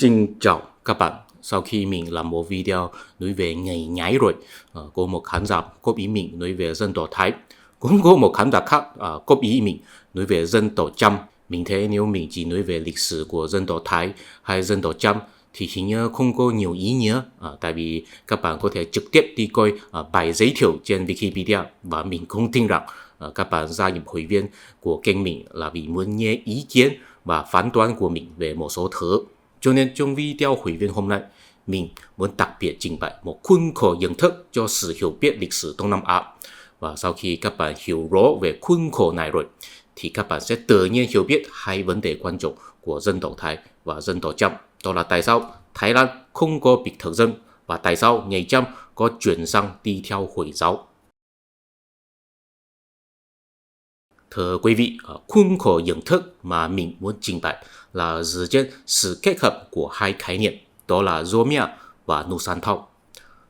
Xin chào các bạn. Sau khi mình làm một video nói về ngày nhái rồi, có một khán giả góp ý mình nói về dân tộc Thái. Cũng có một khán giả khác góp ý mình nói về dân tộc Chăm. Mình thấy nếu mình chỉ nói về lịch sử của dân tộc Thái hay dân tộc Chăm thì hình như không có nhiều ý nghĩa, tại vì các bạn có thể trực tiếp đi coi bài giới thiệu trên Wikipedia, và mình cũng tin rằng các bạn gia nhập hội viên của kênh mình là vì muốn nghe ý kiến và phán đoán của mình về một số thứ. Cho nên trong video hội viên hôm nay, mình muốn đặc biệt trình bày một khuôn khổ nhận thức cho sự hiểu biết lịch sử Đông Nam Á. Và sau khi các bạn hiểu rõ về khuôn khổ này rồi, thì các bạn sẽ tự nhiên hiểu biết hai vấn đề quan trọng của dân tộc Thái và dân tộc Chăm. Đó là tại sao Thái Lan không có biệt thực dân và tại sao người Chăm có chuyển sang đi theo Hồi giáo. Thưa quý vị, khuôn khổ nhận thức mà mình muốn trình bày là dựa trên sự kết hợp của hai khái niệm, đó là Zomia và Nusantau.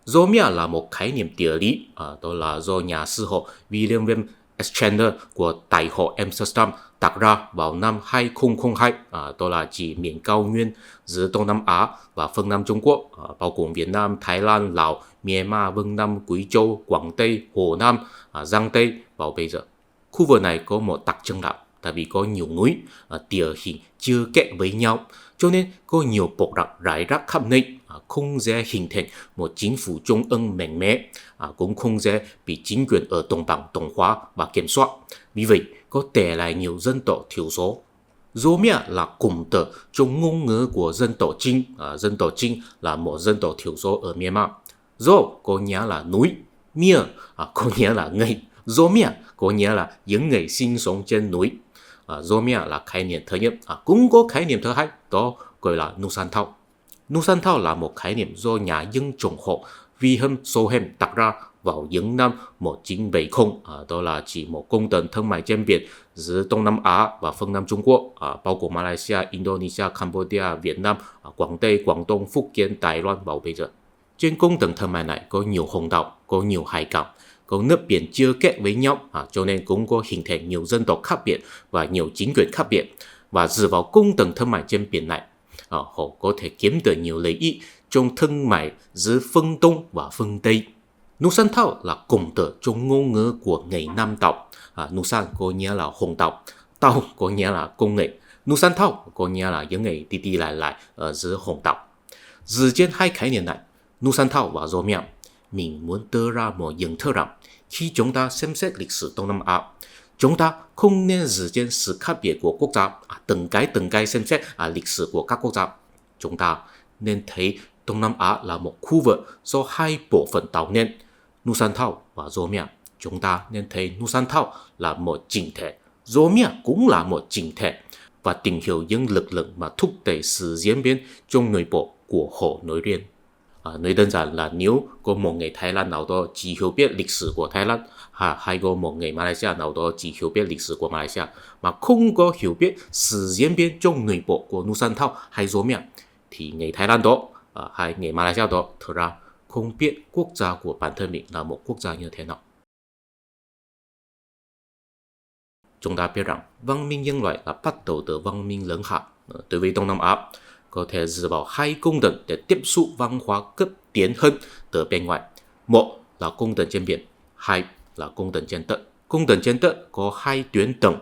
Zomia là một khái niệm địa lý, đó là do nhà sử học William Alexander của Đại học Amsterdam đặt ra vào năm 2002, đó là chỉ miền cao nguyên giữa Đông Nam Á và phương Nam Trung Quốc, bao gồm Việt Nam, Thái Lan, Lào, Myanmar, Vân Nam, Quý Châu, Quảng Tây, Hồ Nam, Giang Tây vào bây giờ. Khu vực này có một đặc trưng là tại vì có nhiều núi, địa hình chưa kết với nhau, cho nên có nhiều bộ lạc rải rác khắp nơi, không dễ hình thành một chính phủ trung ương mạnh mẽ, cũng không dễ bị chính quyền ở đồng bằng đồng hóa và kiểm soát. Vì vậy, có để lại nhiều dân tộc thiểu số. Zomia là cụm từ trong ngôn ngữ của dân tộc Chinh. Dân tộc Chinh là một dân tộc thiểu số ở Myanmar. Zo có nghĩa là núi, Mia có nghĩa là người. Zomia có nghĩa là những người sinh sống trên núi. Zomia là khái niệm thứ nhất. Cũng có khái niệm thứ hai, đó gọi là Nusantau. Nusantau là một khái niệm do nhà dân chủng học Wilhelm Solheim đặt ra vào những năm 1970. Đó là chỉ một công trình thương mại trên biển giữa Đông Nam Á và phương Nam Trung Quốc, bao gồm Malaysia, Indonesia, Cambodia, Việt Nam, Quảng Tây, Quảng Đông, Phúc Kiến, Đài Loan vào bây giờ. Trên công trình thương mại này có nhiều hòn đảo, có nhiều hải cảng, có nước biển chưa kết với nhau, cho nên cũng có hình thành nhiều dân tộc khác biệt và nhiều chính quyền khác biệt. Và dựa vào công trình thương mại trên biển này, họ có thể kiếm được nhiều lợi ích trong thương mại giữa phương Đông và phương Tây. Nusantau là cụm từ trong ngôn ngữ của người Nam tộc. Nusan có nghĩa là hòn đảo, Tau có nghĩa là công nghệ, Nusantau có nghĩa là những người đi đi lại ở giữa hòn đảo. Dựa trên hai khái niệm này, Nusantau và Zomia, mình muốn đưa ra một nhận thức rằng khi chúng ta xem xét lịch sử Đông Nam Á, chúng ta không nên dựa trên sự khác biệt của quốc gia, từng cái xem xét lịch sử của các quốc gia. Chúng ta nên thấy Đông Nam Á là một khu vực do hai bộ phận tạo nên, Nusantau và Zomia. Chúng ta nên thấy Nusantau là một chỉnh thể, Zomia cũng là một chỉnh thể, và tìm hiểu những lực lượng mà thúc đẩy sự diễn biến trong nội bộ của họ nói riêng. Nói đơn giản là nếu có một người Thái Lan nào đó chỉ hiểu biết lịch sử của Thái Lan, hay có một người Malaysia nào đó chỉ hiểu biết lịch sử của Malaysia mà không có hiểu biết sự diễn biến trong nội bộ của Nusantau hay Zomia, thì người Thái Lan đó hay người Malaysia đó thực ra không biết quốc gia của bản thân mình là một quốc gia như thế nào. Chúng ta biết rằng văn minh nhân loại là bắt đầu từ văn minh lớn hạ. Đối với Đông Nam Á, có thể dựa vào hai công trình để tiếp xúc văn hóa cấp tiến hơn từ bên ngoài. Một là công trình trên biển, hai là công trình trên đất. Công trình trên đất có hai tuyến đường,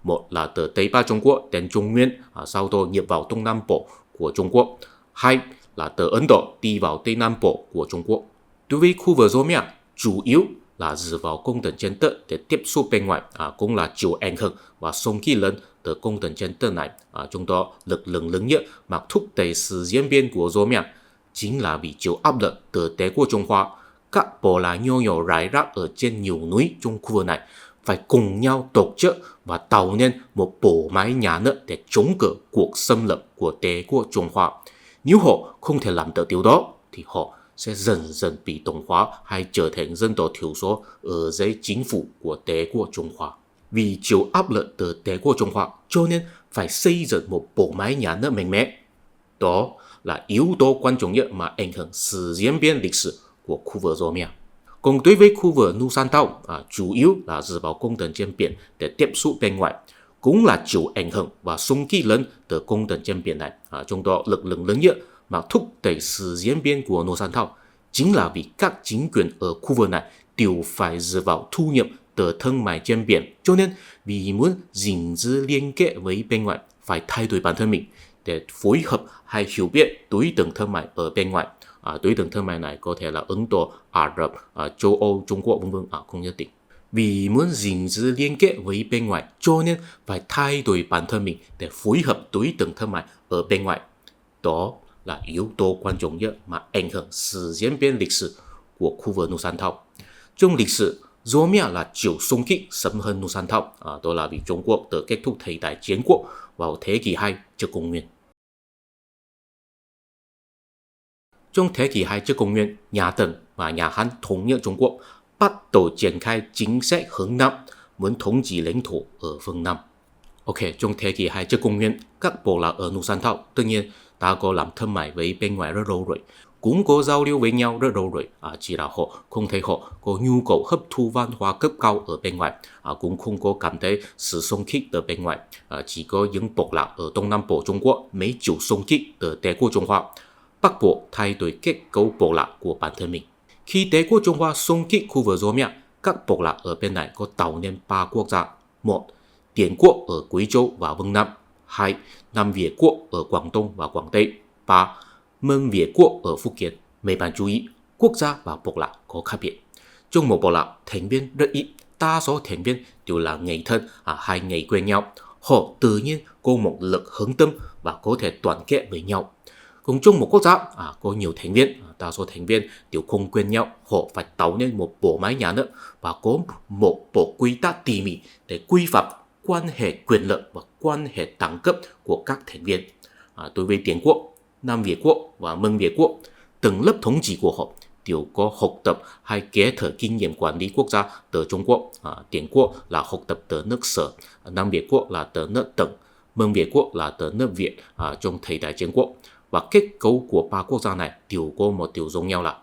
một là từ Tây Bắc Trung Quốc đến Trung Nguyên, sau đó nhập vào Đông Nam Bộ của Trung Quốc, hai là từ Ấn Độ đi vào Tây Nam Bộ của Trung Quốc. Đối với khu vực Zomia, chủ yếu là dựa vào công trình trên đất để tiếp xúc bên ngoài, cũng là chịu ảnh hưởng và song kỳ lớn từ công trình trên đất này. Trong đó lực lượng lớn nhất mà thúc đẩy sự diễn biến của Zomia chính là vì chịu áp lực từ Đế quốc Trung Hoa. Các bộ lạc nhỏ nhỏ rải rác ở trên nhiều núi trong khu vực này phải cùng nhau tổ chức và tạo nên một bộ máy nhà nước để chống cự cuộc xâm lược của Đế quốc Trung Hoa. Nếu họ không thể làm được điều đó thì họ sẽ dần dần bị đồng hóa hay trở thành dân tộc thiểu số ở dưới chính phủ của Đế quốc Trung Hoa. Vì chịu áp lực từ Đế quốc Trung Hoa, cho nên phải xây dựng một bộ máy nhà nước mạnh mẽ. Đó là yếu tố quan trọng nhất mà ảnh hưởng sự diễn biến lịch sử của khu vực Zomia. Còn đối với khu vực Nusantau, chủ yếu là dựa vào công trình trên biển để tiếp xúc bên ngoài. cũng là chịu ảnh hưởng và xung kích lớn từ công tần trên biển này. Trong đó lực lượng lớn nhất mà thúc đẩy sự diễn biến của Nô San Thao chính là vì các chính quyền ở khu vực này đều phải dựa vào thu nhập từ thương mại trên biển. Cho nên vì muốn gìn giữ liên kết với bên ngoài phải thay đổi bản thân mình để phối hợp hay hiểu biết đối tượng thương mại ở bên ngoài. Đối tượng thương mại này có thể là Ấn Độ, Ả Rập, châu Âu, Trung Quốc v.v. Không nhất định. Vì muốn gìn giữ liên kết với bên ngoài cho nên phải thay đổi bản thân mình để phối hợp đối tượng thương mại ở bên ngoài. Đó là yếu tố quan trọng nhất mà ảnh hưởng sự diễn biến lịch sử của khu vực Nô San Thao. Trong lịch sử, Rome là chịu xung kích sớm hơn Nô San Thao, đó là vì Trung Quốc đã kết thúc thời đại chiến quốc vào thế kỷ 2 trước công nguyên. Trong thế kỷ 2 trước công nguyên, nhà Tần và nhà Hán thống nhất Trung Quốc, bắt đầu triển khai chính sách hướng Nam, muốn thống trị lãnh thổ ở phương Nam. Trong thế kỷ 2 trước công nguyên, các bộ lạc ở Nô San Thao tất nhiên đã có làm thương mại với bên ngoài rất lâu rồi, cũng có giao lưu với nhau rất lâu rồi. Chỉ là họ không thấy họ có nhu cầu hấp thu văn hóa cấp cao ở bên ngoài, cũng không có cảm thấy sự xung kích từ bên ngoài. Chỉ có những bộ lạc ở Đông Nam Bộ Trung Quốc mới chịu xung kích từ Đế quốc Trung Hoa. Bắc Bộ thay đổi kết cấu bộ lạc của bản thân mình. Khi Đế quốc Trung Hoa xung kích khu vực Rome, các bộ lạc ở bên này có tạo nên 3 quốc gia. 1. Điển quốc ở Quý Châu và Vân Nam. 2. Nam Việt quốc ở Quảng Đông và Quảng Tây. 3. Mân Việt quốc ở Phúc Kiến. Mấy bạn chú ý, quốc gia và bộ lạc có khác biệt. Trong một bộ lạc, thành viên rất ít, đa số thành viên đều là người thân hay người quen nhau. Họ tự nhiên có một lực hướng tâm và có thể đoàn kết với nhau. Còn trong một quốc gia có nhiều thành viên, đa số thành viên đều không quen nhau, họ phải tạo nên một bộ máy nhà nước và có một bộ quy tắc tỉ mỉ để quy phạm quan hệ quyền lợi và quan hệ đẳng cấp của các thành viên. Đối với Điển quốc, Nam Việt quốc và Mân Việt quốc, từng lớp thống trị của họ đều có học tập hay kế thừa kinh nghiệm quản lý quốc gia từ Trung Quốc. Điển quốc là học tập từ nước Sở, Nam Việt quốc là từ nước Tần, Mân Việt quốc là từ nước Việt trong thời đại chiến quốc. Và kết cấu của 3 quốc gia này đều có một điều giống nhau là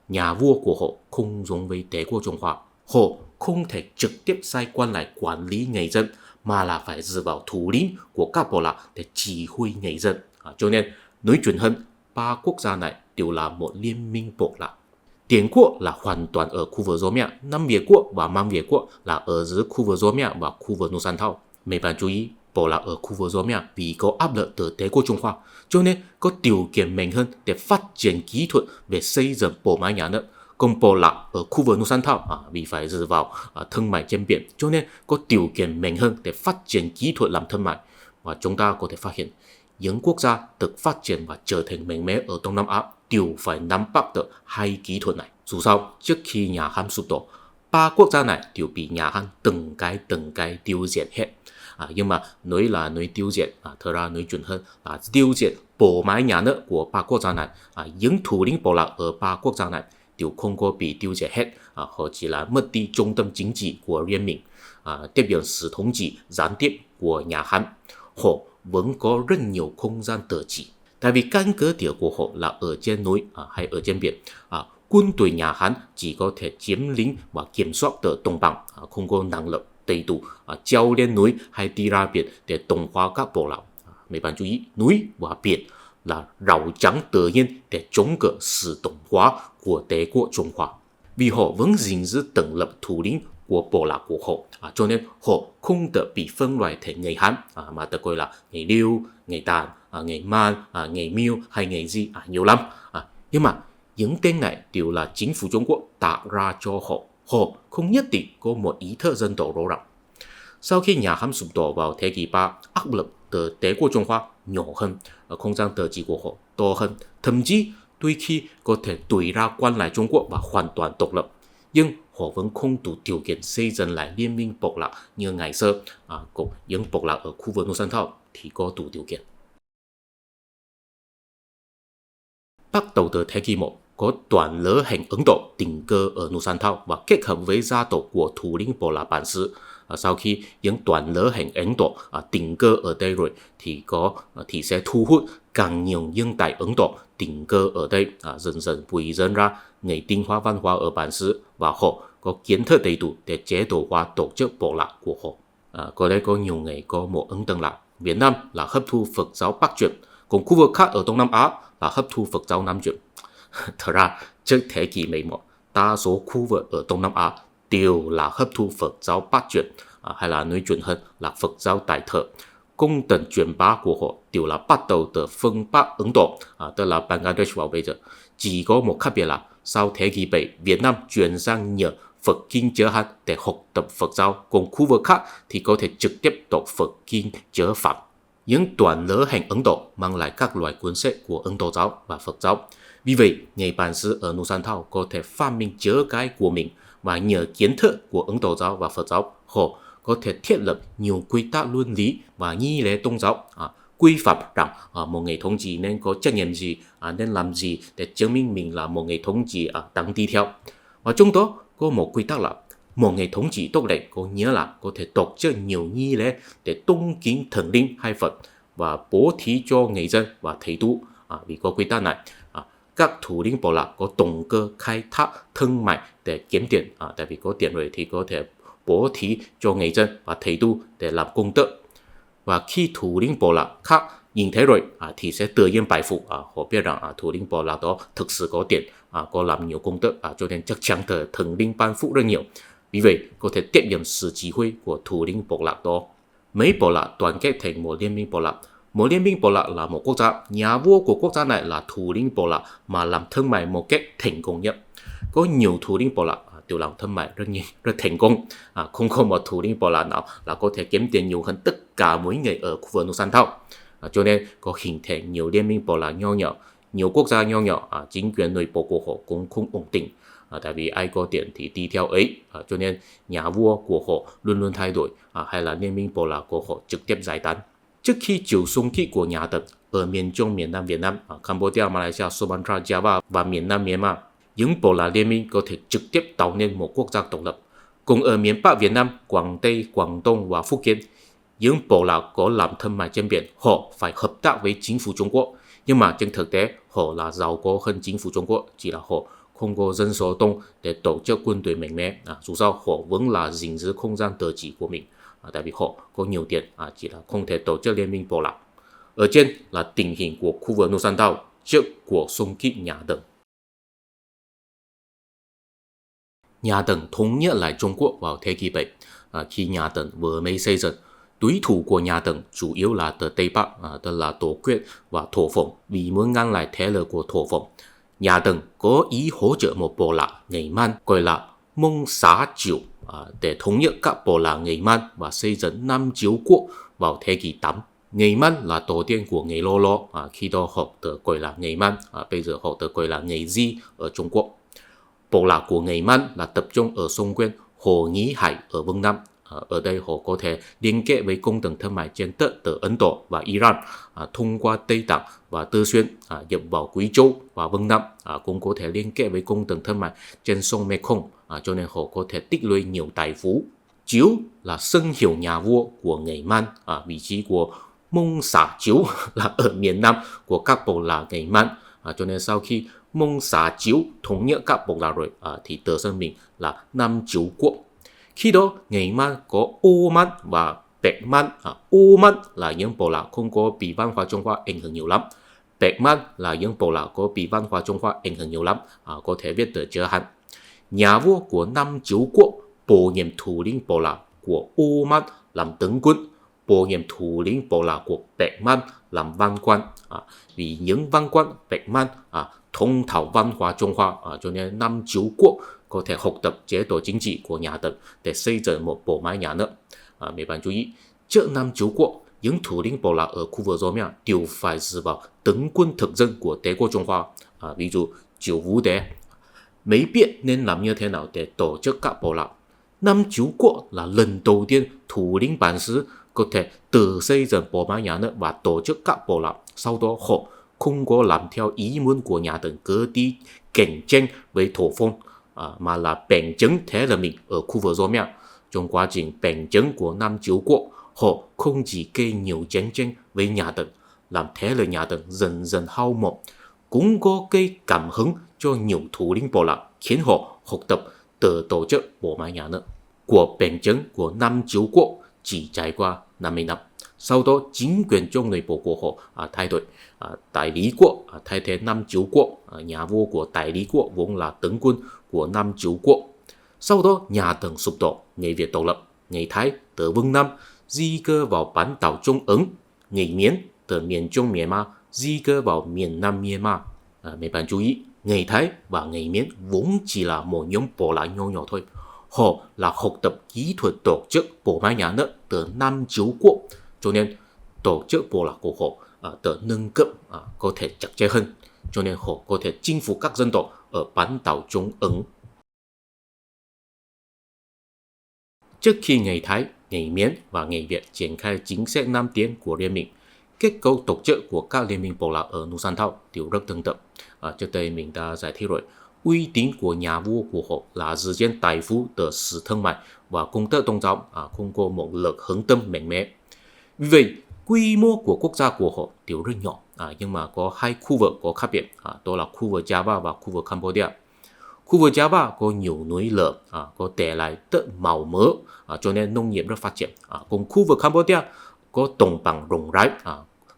nhà vua của họ không giống với Đế quốc Trung Hoa. Họ không thể trực tiếp sai quan lại quản lý người dân mà là phải dựa vào thủ lĩnh của các bộ lạc để chỉ huy người dân. Cho nên nói chuyện hơn, 3 quốc gia này đều là một liên minh bộ lạc. Điển quốc là hoàn toàn ở khu vực Rome, Nam Việt quốc và Mân Việt quốc là ở giữa khu vực Rome và khu vực Nô San Thao. Mấy bạn chú ý, bộ lạc ở khu vực Rome vì có áp lực từ Đế quốc Trung Hoa, cho nên có điều kiện mạnh hơn để phát triển kỹ thuật về xây dựng bộ máy nhà nước. Còn bộ lạc ở khu vực Nô San Thao vì phải dựa vào thương mại trên biển, cho nên có điều kiện mạnh hơn để phát triển kỹ thuật làm thương mại. Và chúng ta có thể phát hiện những quốc gia được phát triển và trở thành mạnh mẽ ở Đông Nam Á đều phải nắm bắt được hai kỹ thuật này. Dù sao, trước khi nhà Hán sụp đổ, 3 quốc gia này đều bị nhà Hán từng cái tiêu diệt hết. Nhưng mà nói tiêu diệt, thật ra nói chuẩn hơn là tiêu diệt bộ máy nhà nước của 3 quốc gia này. Những thủ lĩnh bộ lạc ở 3 quốc gia này đều không có bị tiêu diệt hết, họ chỉ là mất đi trung tâm chính trị của riêng mình, tiếp nhận sự thống trị gián tiếp của nhà Hán. Họ vẫn có rất nhiều không gian tự trị, tại vì căn cứ địa của họ là ở trên núi hay ở trên biển. Quân đội nhà Hán chỉ có thể chiếm lĩnh và kiểm soát từ đồng bằng, không có năng lực đầy đủ treo lên núi hay đi ra biển để đồng hóa các bộ lạc. Mấy bạn chú ý, núi và biển là rào chắn tự nhiên để chống cự sự đồng hóa của Đế quốc Trung Hoa. Vì họ vẫn gìn giữ tầng lớp thủ lĩnh của bộ lạc của họ, cho nên họ không được bị phân loại thành người Hán mà được gọi là người Liêu, người Tàn, người Man, người Miêu hay người Di nhiều lắm. Nhưng mà những tên này đều là chính phủ Trung Quốc tạo ra cho họ. Họ không nhất định có một ý thức dân tộc rõ ràng. Sau khi nhà Hán sụp đổ vào thế kỷ 3, áp lực từ Đế quốc Trung Hoa nhỏ hơn, không gian tự trị của họ to hơn, thậm chí đôi khi có thể đuổi ra quan lại Trung Quốc và hoàn toàn độc lập. Nhưng họ vẫn không đủ điều kiện xây dựng lại liên minh bộ lạc như ngày xưa. Còn những bộ lạc ở khu vực Nô San Thao thì có đủ điều kiện. Bắt đầu từ thế kỷ 1, có đoàn lữ hành Ấn Độ định cư ở Nô San Thao và kết hợp với gia tộc của thủ lĩnh bộ lạc bản xứ. Sau khi những đoàn lữ hành Ấn Độ định cư ở đây rồi thì sẽ thu hút càng nhiều nhân tài Ấn Độ định cư ở đây, dần dần bồi dưỡng ra người tinh hoa văn hóa ở bản xứ và họ có kiến thức đầy đủ để chế độ hóa tổ chức bộ lạc của họ. có lẽ có nhiều người có một ấn tượng là Việt Nam là hấp thu Phật giáo Bắc truyền, còn khu vực khác ở Đông Nam Á là hấp thu Phật giáo Nam truyền. Thật ra trước thế kỷ 11, đa số khu vực ở Đông Nam Á đều là hấp thu Phật giáo Bắc truyền, hay là nói chuẩn hơn là Phật giáo Đại thừa. Công tần truyền bá của họ đều là bắt đầu từ phương Bắc Ấn Độ, tức là Bangladesh vào bây giờ. Chỉ có một khác biệt là sau thế kỷ 7, Việt Nam chuyển sang nhờ Phật kinh chữ Hán để học tập Phật giáo, còn khu vực khác thì có thể trực tiếp đọc Phật kinh chữ Pháp. Những đoàn lữ hành Ấn Độ mang lại các loại cuốn sách của Ấn Độ giáo và Phật giáo. Vì vậy, người bản xứ ở Nusantau có thể phát minh chữ cái của mình, và nhờ kiến thức của Ấn Độ giáo và Phật giáo, họ có thể thiết lập nhiều quy tắc luân lý và nghi lễ tôn giáo, quy phạm rằng một người thống trị nên có trách nhiệm gì, nên làm gì để chứng minh mình là một người thống trị đáng đi theo. Và trong đó có một quy tắc là một người thống trị tốt đẹp có nghĩa là có thể tổ chức nhiều nghi lễ để tôn kính thần linh hay Phật và bố thí cho người dân và thầy tu. Vì có quy tắc này, các thủ lĩnh bộ lạc có động cơ khai thác thương mại để kiếm tiền, tại vì có tiền rồi thì có thể bố thí cho người dân và thầy tu để làm công đức. Và khi thủ lĩnh bộ lạc khác nhìn thấy rồi thì sẽ tự nhiên bài phục, họ biết rằng thủ lĩnh bộ lạc đó thực sự có tiền, có làm nhiều công đức, cho nên chắc chắn thần linh ban phúc rất nhiều. Vì vậy có thể tiếp nhận sự chỉ huy của thủ lĩnh bộ lạc đó. Mấy bộ lạc đoàn kết thành một liên minh bộ lạc. Một liên minh bộ lạc là một quốc gia, nhà vua của quốc gia này là thủ lĩnh bộ lạc mà làm thương mại một cách thành công nhất. Có nhiều thủ lĩnh bộ lạc đều làm thương mại rất thành công, không có một thủ lĩnh bộ lạc nào là có thể kiếm tiền nhiều hơn tất cả mỗi người ở khu vực Nusantau. Cho nên có hình thành nhiều liên minh bộ lạc nho nhỏ, nhiều quốc gia nho nhỏ, chính quyền nội bộ của họ cũng không ổn định. Tại vì ai có tiền thì đi theo ấy, cho nên nhà vua của họ luôn luôn thay đổi, hay là liên minh bộ lạc của họ trực tiếp giải tán. Trước khi chịu xung kích của nhà Tần ở miền Trung, miền Nam Việt Nam, Cambodia, Malaysia, Sumatra, Java và miền Nam Myanmar, những bộ lạc liên minh có thể trực tiếp tạo nên một quốc gia độc lập. Cùng ở miền Bắc Việt Nam, Quảng Tây, Quảng Đông và Phúc Kiến, những bộ lạc có làm thương mại trên biển, họ phải hợp tác với chính phủ Trung Quốc. Nhưng mà trên thực tế, họ là giàu có hơn chính phủ Trung Quốc, chỉ là họ không có dân số đông để tổ chức quân đội mạnh mẽ. Dù sao họ vẫn là gìn giữ không gian tự trị của mình, tại vì họ có nhiều tiền, chỉ là không thể tổ chức liên minh bộ lạc. Ở trên là tình hình của khu vực Nusantau trước cuộc xung kích nhà Tần. Nhà Tần thống nhất lại Trung Quốc vào thế kỷ 7. Khi nhà Tần vừa mới xây dựng, đối thủ của nhà Tần chủ yếu là từ Tây Bắc, tức là Tổ Quyết và Thổ Phụng. Vì muốn ngăn lại thế lực của Thổ Phụng, nhà Tần có ý hỗ trợ một bộ lạc người Man gọi là Mông Xá Chiểu để thống nhất các bộ lạc người Man và xây dựng Nam Chiếu Quốc vào thế kỷ 8. Người Man là tổ tiên của người Lô Lô, khi đó họ được gọi là người Man, bây giờ họ được gọi là người Di ở Trung Quốc. Bộ lạc của người Man là tập trung ở xung quanh Hồ Nhĩ Hải ở Vân Nam. Ở đây họ có thể liên kết với công đường thương mại trên đất từ Ấn Độ và Iran, thông qua Tây Tạng và Tư Xuyên nhập vào Quý Châu và Vân Nam, cũng có thể liên kết với công đường thương mại trên sông Mekong, cho nên họ có thể tích lũy nhiều tài phú. Chiếu là xưng hiệu nhà vua của người Man, vị trí của Mông Xá Chiếu là ở miền Nam của các bộ lạc người Man, cho nên sau khi Mông Xá Chiếu thống nhất các bộ lạc rồi thì tự xưng mình là Nam Chiếu Quốc. Khi đó, người Man có Ô Man và Bạch Man. Ô Man là những bộ lạc không có bị văn hóa Trung Hoa ảnh hưởng nhiều lắm. Bạch Man là những bộ lạc có bị văn hóa Trung Hoa ảnh hưởng nhiều lắm, có thể viết từ chữ Hán. Nhà vua của Nam Chiếu Quốc bổ nhiệm thủ lĩnh bộ lạc của Ô Man làm tướng quân, bổ nhiệm thủ lĩnh bộ lạc của Bạch Man làm văn quan. Vì những văn quan Bạch Man thông thạo văn hóa Trung Hoa, cho nên Nam Chiếu Quốc có thể học tập chế độ chính trị của nhà Tần để xây dựng một bộ máy nhà nước. Mấy bạn chú ý, trước Nam Chiếu Quốc, những thủ lĩnh bộ lạc ở khu vực Romia đều phải dựa vào tướng quân thực dân của Đế quốc Trung Hoa, ví dụ Chiếu Vũ Đế. Mấy biết nên làm như thế nào để tổ chức các bộ lạc. Nam Chiếu Quốc là lần đầu tiên thủ lĩnh bản xứ có thể tự xây dựng bộ máy nhà nước và tổ chức các bộ lạc. Sau đó họ không có làm theo ý muốn của nhà Tần cứ đi cạnh tranh với Thổ Phụng, mà là bành trướng thế lực mình ở khu vực Romia. Trong quá trình bành trướng của Nam Chiếu Quốc, họ không chỉ gây nhiều chiến tranh với nhà Tần, làm thế lực nhà Tần dần dần hao mòn, cũng có gây cảm hứng cho nhiều thủ lĩnh bộ lạc, khiến họ học tập từ tổ chức bộ máy nhà nước. Cuộc bành trướng của Nam Chiếu Quốc chỉ trải qua 50 năm. Sau đó chính quyền trong nội bộ của họ thay đổi. Đại lý quốc thay thế Nam Chiếu quốc. Nhà vua của đại lý quốc vốn là tướng quân của Nam Chiếu quốc. Sau đó nhà Tần sụp đổ, người Việt độc lập, người Thái từ Vân Nam di cư vào bán đảo Trung Ấn, người Miến từ miền Trung Myanmar di cư vào miền Nam Myanmar. Mấy bạn chú ý, người Thái và người Miến vốn chỉ là một nhóm bộ lạc nhỏ nhỏ thôi. Họ là học tập kỹ thuật tổ chức bộ máy nhà nước từ Nam Chiếu quốc, cho nên tổ chức bộ lạc của họ được nâng cấp có thể chặt chẽ hơn, cho nên họ có thể chinh phục các dân tộc ở bán đảo Trung Ấn. Trước khi người Thái, người Miến và người Việt triển khai chính sách Nam tiến của Liên minh, kết cấu tổ chức của các liên minh bộ lạc ở Nusantau đều rất tương tự. Trước đây mình đã giải thích rồi, uy tín của nhà vua của họ là dựa trên tài phú từ sự thương mại và công tác tôn giáo, không có một lực hướng tâm mạnh mẽ. Vì vậy, quy mô của quốc gia của họ đều rất nhỏ, nhưng mà có hai khu vực có khác biệt, đó là khu vực Java và khu vực Cambodia. Khu vực Java có nhiều núi lửa, có để lại đất màu mỡ, cho nên nông nghiệp rất phát triển. Còn khu vực Cambodia có đồng bằng rộng rãi,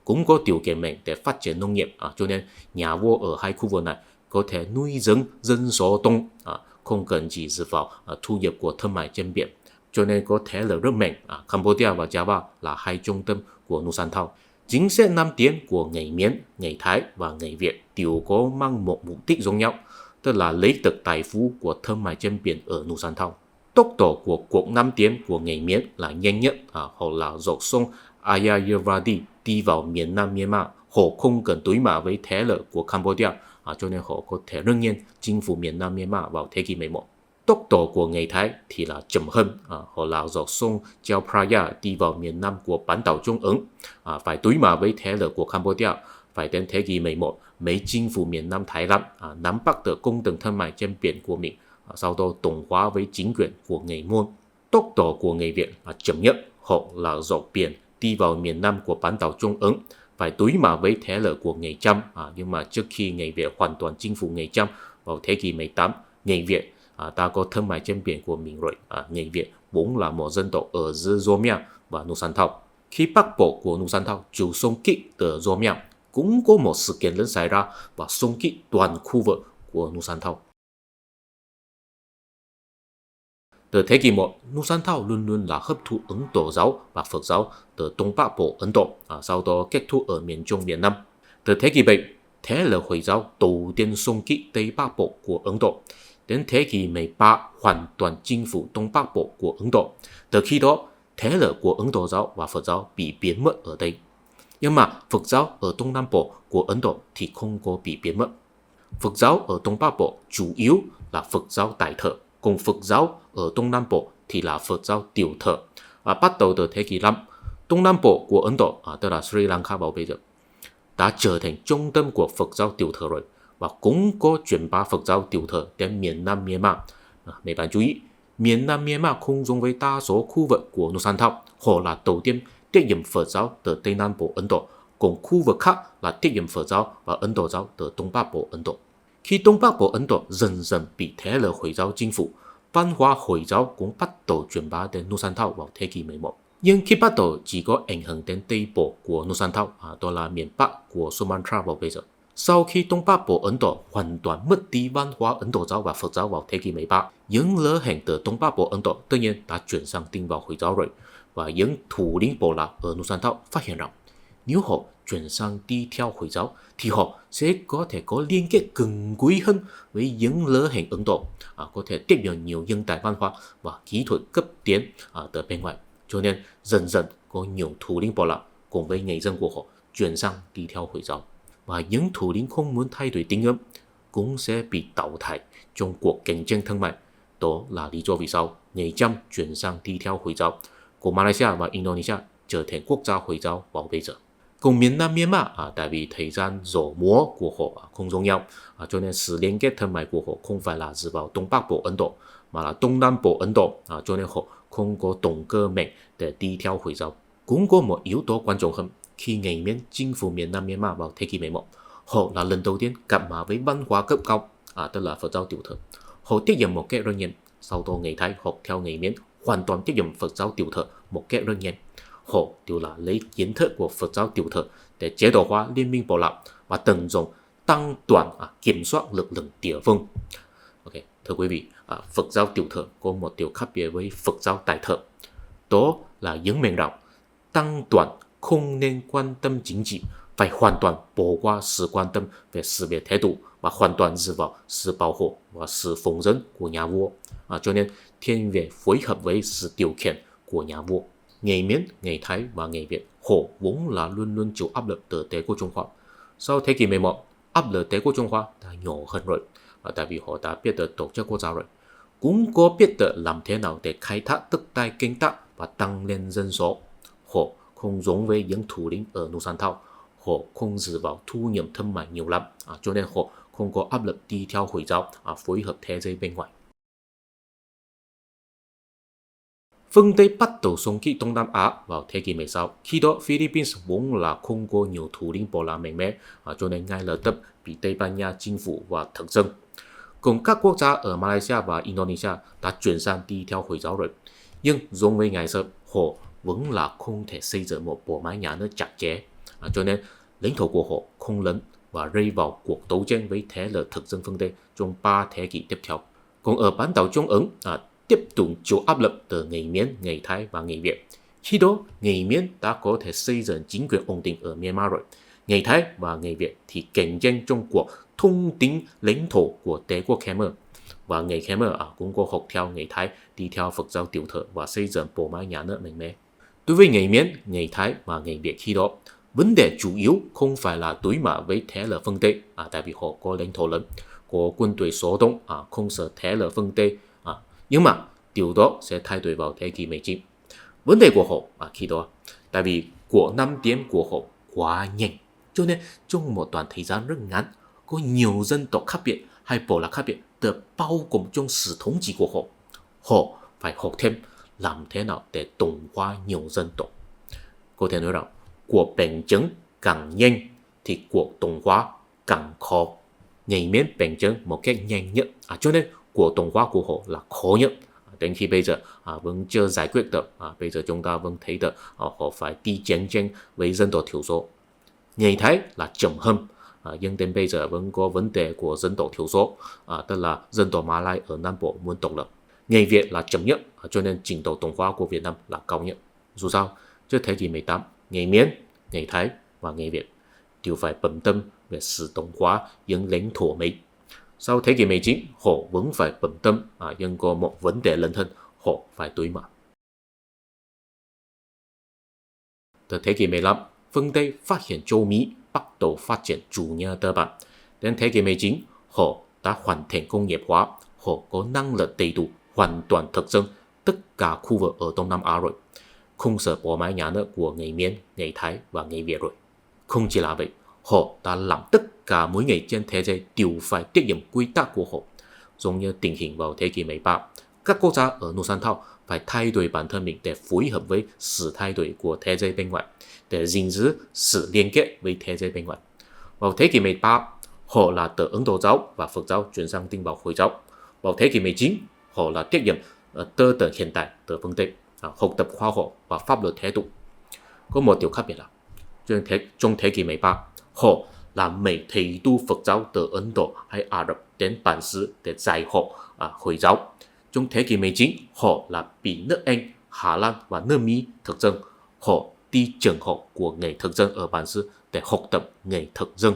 cũng có điều kiện mạnh để phát triển nông nghiệp, cho nên nhà vua ở hai khu vực này có thể nuôi dưỡng dân số đông, không cần chỉ dựa vào thu nhập của thương mại trên biển, cho nên có thể là rất mạnh. Cambodia và Java là hai trung tâm của Nusantau. Chính sách Nam tiến của người Miến, người Thái và người Việt đều có mang một mục đích giống nhau, tức là lấy được tài phú của thương mại trên biển ở Nusantau. Tốc độ của cuộc Nam tiến của người Miến là nhanh nhất, họ là dọc sông Ayeyarwady đi vào miền Nam Myanmar. Họ không cần đối mặt với thế lực của Cambodia, cho nên họ có thể rất nhanh chinh phục miền Nam Myanmar vào thế kỷ 11. Tốc độ của người Thái thì là chậm hơn, họ là dọc sông Chao Phraya đi vào miền Nam của bán đảo Trung Ấn, phải đối mặt với thế lực của Cambodia. Phải đến thế kỷ 11 mới chinh phục miền Nam Thái Lan, nắm bắt được công đường thương mại trên biển của mình, sau đó đồng hóa với chính quyền của người Môn. Tốc độ của người Việt là chậm nhất, họ là dọc biển đi vào miền Nam của bán đảo Trung Ấn, phải đối mặt với thế lực của người Chăm. Nhưng mà trước khi người Việt hoàn toàn chinh phục người Chăm vào thế kỷ 18, người Việt đã có thương mại trên biển của mình rồi. Người Việt vốn là một dân tộc ở giữa Zomia và Nusantau. Khi Bắc Bộ của Nusantau chịu xung kích từ Zomia, cũng có một sự kiện lớn xảy ra và xung kích toàn khu vực của Nusantau. Từ thế kỷ 1, Nusantau luôn luôn là hấp thụ Ấn Độ giáo và Phật giáo từ Đông Bắc Bộ Ấn Độ, sau đó kết thúc ở miền Trung Việt Nam. Từ thế kỷ 7, thế lực Hồi giáo đầu tiên xung kích Tây Bắc Bộ của Ấn Độ. Đến thế kỷ 13, hoàn toàn chinh phục Đông Bắc Bộ của Ấn Độ. Từ khi đó, thế lực của Ấn Độ giáo và Phật giáo bị biến mất ở đây. Nhưng mà Phật giáo ở Đông Nam Bộ của Ấn Độ thì không có bị biến mất. Phật giáo ở Đông Bắc Bộ chủ yếu là Phật giáo Đại Thừa, còn Phật giáo ở Đông Nam Bộ thì là Phật giáo Tiểu Thừa. Bắt đầu từ thế kỷ 5, Đông Nam Bộ của Ấn Độ, tức là Sri Lanka vào bây giờ, đã trở thành trung tâm của Phật giáo Tiểu Thừa rồi, và cũng có truyền bá Phật giáo Tiểu Thừa đến miền Nam Myanmar. Mấy bạn chú ý, miền Nam Myanmar không giống với đa số khu vực của Nusantau, họ là đầu tiên tiếp nhận Phật giáo từ Tây Nam Bộ Ấn Độ, còn khu vực khác là tiếp nhận Phật giáo và Ấn Độ giáo từ Đông Bắc Bộ Ấn Độ. Khi Đông Bắc Bộ Ấn Độ dần dần bị thế lực Hồi giáo chinh phục, văn hóa Hồi giáo cũng bắt đầu truyền bá đến Nusantau vào thế kỷ 11. Nhưng khi bắt đầu chỉ có ảnh hưởng đến Tây Bộ của Nusantau, đó là miền Bắc của Sumatra vào bây giờ. Sau khi Đông Bắc Bộ Ấn Độ hoàn toàn mất đi văn hóa Ấn Độ giáo và Phật giáo vào thế kỷ 13, những lữ hành từ Đông Bắc Bộ Ấn Độ tự nhiên đã chuyển sang tin vào Hồi giáo rồi, và những thủ lĩnh bộ lạc ở Nusantau phát hiện rằng nếu họ chuyển sang đi theo Hồi giáo thì họ sẽ có thể có liên kết gần gũi hơn với những lữ hành Ấn Độ, có thể tiếp nhận nhiều nhân tài văn hóa và kỹ thuật cấp tiến từ bên ngoài. Cho nên dần dần có nhiều thủ lĩnh bộ lạc cùng với người dân của họ chuyển sang đi theo Hồi giáo, và những thủ lĩnh không muốn thay đổi tín ngưỡng cũng sẽ bị淘汰trong cuộc cạnh tranh thương mại. Đó là lý do vì sao người Chăm chuyển sang đi theo Hồi giáo, của Malaysia và Indonesia trở thành quốc gia Hồi giáo vào bây giờ. Còn miền Nam Myanmar, tại vì thời gian rổ múa của họ không giống nhau, cho nên sự liên kết thương mại của họ không phải là dựa vào Đông Bắc Bộ Ấn Độ, mà là Đông Nam Bộ Ấn Độ, cho nên họ không có động cơ mạnh để đi theo Hồi giáo. Cũng có một yếu tố quan trọng hơn, khi người Miến chinh phục miền Nam Myanmar vào thế kỷ 11, họ là lần đầu tiên gặp mặt với văn hóa cấp cao, tức là Phật giáo Tiểu Thừa. Họ tiếp nhận một cái rất nhanh, sau đó người Thái học theo người Miến hoàn toàn tiếp nhận Phật giáo tiểu thừa một cách đơn giản. Họ đều là lấy kiến thức của Phật giáo tiểu thừa để chế độ hóa Liên minh Bảo Lạc và tận dụng tăng toàn kiểm soát lực lượng địa phương. Ok, thưa quý vị, Phật giáo tiểu thừa có một điều khác biệt với Phật giáo đại thừa. Đó là nhấn mạnh rằng tăng toàn không nên quan tâm chính trị, phải hoàn toàn bỏ qua sự quan tâm về sự việc thái độ và hoàn toàn dựa vào sự bảo hộ và sự phụng dẫn của nhà vua. Cho nên thiên về phối hợp với sự điều khiển của nhà vua. Người Miến, người Thái và người Việt họ vốn là luôn luôn chịu áp lực từ Đế quốc Trung Hoa. Sau thế kỷ 11, áp lực Đế quốc Trung Hoa đã nhỏ hơn rồi, tại vì họ đã biết được tổ chức quốc gia rồi. Cũng có biết được làm thế nào để khai thác đất đai canh tác và tăng lên dân số. Họ không giống với những thủ lĩnh ở Núi San Thao, họ không dựa vào thu nhập thương mại nhiều lắm, cho nên họ không có áp lực đi theo Hồi giáo phối hợp thế giới bên ngoài. Phương Tây bắt đầu xung kích Đông Nam Á vào thế kỷ 16. Khi đó, Philippines vốn là không có nhiều thủ lĩnh Bảo La mạnh mẽ, cho nên ngay lập tức bị Tây Ban Nha chinh phục và thực dân. Cùng các quốc gia ở Malaysia và Indonesia đã chuyển sang đi theo Hồi giáo rồi. Nhưng giống với ngày xưa, họ vẫn là không thể xây dựng một bộ máy nhà nước chặt chẽ, cho nên lãnh thổ của họ không lớn và rơi vào cuộc đấu tranh với thế lực thực dân phương Tây trong 3 thế kỷ tiếp theo. Còn ở bán đảo Trung Ấn, tiếp tục chịu áp lực từ người Miến, người Thái và người Việt. Khi đó, người Miến đã có thể xây dựng chính quyền ổn định ở Myanmar rồi. Người Thái và người Việt thì cạnh tranh trong cuộc thông tính lãnh thổ của Đế quốc Khmer. Và người Khmer cũng có học theo người Thái, đi theo Phật giáo tiểu thừa và xây dựng bộ máy nhà nước mạnh mẽ. Đối với người Miến, người Thái và người Việt khi đó, vấn đề chủ yếu không phải là đối mặt với thế lực phương Tây, tại vì họ có lãnh thổ lớn, có quân đội số đông, không sợ thế lực phương Tây. Nhưng mà điều đó sẽ thay đổi vào thế kỷ 19. Vấn đề của họ khi đó, tại vì cuộc năm tiến của họ quá nhanh, cho nên trong một đoạn thời gian rất ngắn, có nhiều dân tộc khác biệt hay bộ lạc khác biệt được bao gồm trong sự thống trị của họ. Họ phải học thêm làm thế nào để đồng hóa nhiều dân tộc. Có thể nói rằng, cuộc bệnh chứng càng nhanh thì cuộc đồng hóa càng khó. Người Miến bệnh chứng một cách nhanh nhất, cho nên cuộc đồng hóa của họ là khó nhất. Đến khi bây giờ vẫn chưa giải quyết được, bây giờ chúng ta vẫn thấy được họ phải đi chiến tranh với dân tộc thiểu số. Người Thái là chậm hơn, nhưng đến bây giờ vẫn có vấn đề của dân tộc thiểu số, tức là dân tộc Mã Lai ở Nam Bộ muốn độc lập. Người Việt là chậm nhất, cho nên trình độ đồng hóa của Việt Nam là cao nhất. Dù sao, trước thế kỷ 18, người Miến, người Thái và người Việt đều phải bận tâm về sự đồng hóa những lãnh thổ Mỹ. Sau thế kỷ 19, họ vẫn phải bận tâm, nhưng có một vấn đề lớn hơn họ phải đối mặt. Từ thế kỷ 15, phương Tây phát hiện châu Mỹ bắt đầu phát triển chủ nghĩa tư bản. Đến thế kỷ 19, họ đã hoàn thành công nghiệp hóa, họ có năng lực đầy đủ, hoàn toàn thực dân tất cả khu vực ở Đông Nam Á rồi. Không sợ bộ máy nhà nước của người Miến, người Thái và người Việt rồi. Không chỉ là vậy, họ đã làm tất cả mỗi người trên thế giới đều phải tiếp nhận quy tắc của họ. Giống như tình hình vào thế kỷ 13, các quốc gia ở Núi San Thao phải thay đổi bản thân mình để phối hợp với sự thay đổi của thế giới bên ngoài, để gìn giữ sự liên kết với thế giới bên ngoài. Vào thế kỷ 13, họ là từ Ấn Độ giáo và Phật giáo chuyển sang tin vào Hồi giáo. Vào thế kỷ 19, họ là tiếp nhận tư tưởng hiện đại từ phương Tây, học tập khoa học và pháp luật thế tục. Có một điều khác biệt là trong thế kỷ 13, họ là mấy thầy tu Phật giáo từ Ấn Độ hay Ả Rập đến bản xứ để dạy họ Hồi giáo. Trong thế kỷ 19, họ là bị nước Anh, Hà Lan và nước Mỹ thực dân. Họ đi trường học của người thực dân ở bản xứ để học tập người thực dân.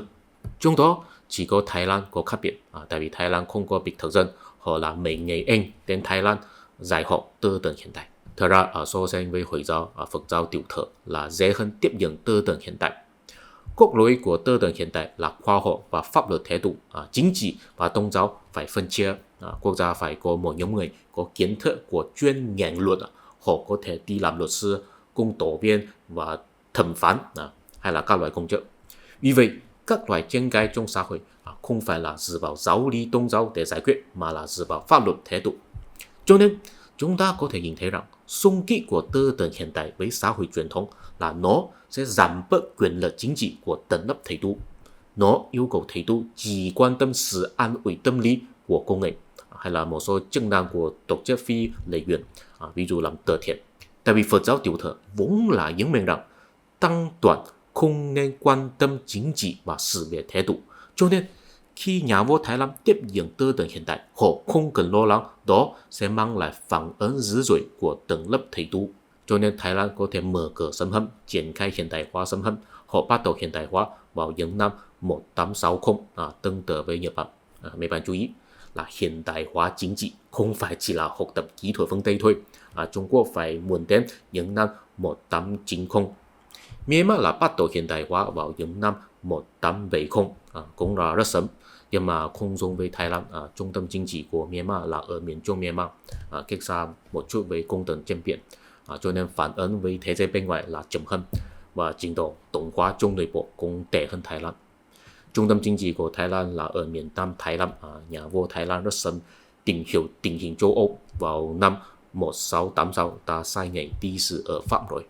Trong đó chỉ có Thái Lan có khác biệt, tại vì Thái Lan không có bị thực dân. Họ là mấy người Anh đến Thái Lan dạy họ tư tưởng hiện đại. Thật ra so sánh với Hồi giáo, Phật giáo tiểu thừa là dễ hơn tiếp nhận tư tưởng hiện đại. Cốt lõi của tư tưởng hiện đại là khoa học và pháp luật thế tục, chính trị và tôn giáo phải phân chia. Quốc gia phải có một nhóm người có kiến thức của chuyên ngành luật, họ có thể đi làm luật sư, công tố viên và thẩm phán hay là các loại công chức. Vì vậy, các loại tranh cãi trong xã hội không phải là dựa vào giáo lý tôn giáo để giải quyết, mà là dựa vào pháp luật thế tục. Cho nên, chúng ta có thể nhìn thấy rằng xung kích của tư tưởng hiện đại với xã hội truyền thống là nó sẽ giảm bớt quyền lực chính trị của tầng lớp thầy tu. Nó yêu cầu thầy tu chỉ quan tâm sự an ủi tâm lý của công nghệ hay là một số chức năng của tổ chức phi lợi nhuận, ví dụ làm từ thiện. Tại vì Phật giáo tiểu thừa vốn là nhấn mạnh rằng tăng đoàn không nên quan tâm chính trị và sự nghiệp thái độ. Cho nên khi nhà vua Thái Lan tiếp nhận tư tưởng hiện đại, họ không cần lo lắng đó sẽ mang lại phản ứng dữ dội của tầng lớp thầy tu. Cho nên Thái Lan có thể mở cửa xâm hâm, triển khai hiện đại hóa xâm hâm. Họ bắt đầu hiện đại hóa vào những năm 1860, tương tự với Nhật Bản. Mấy bạn chú ý là hiện đại hóa chính trị không phải chỉ là học tập kỹ thuật phương Tây thôi. Trung Quốc phải muốn đến những năm 1890. Myanmar là bắt đầu hiện đại hóa vào những năm 1870, cũng là rất sớm. Nhưng mà không giống với Thái Lan, trung tâm chính trị của Myanmar là ở miền Trung Myanmar, cách xa một chút với cung tầng trên biển, cho nên phản ứng với thế giới bên ngoài là chậm hơn và trình độ tổng hóa trong nội bộ cũng tệ hơn Thái Lan. Trung tâm chính trị của Thái Lan là ở miền Nam Thái Lan. Nhà vua Thái Lan rất sớm tìm hiểu tình hình châu Âu. Vào năm 1686 ta sai ngày đi sự ở Pháp rồi.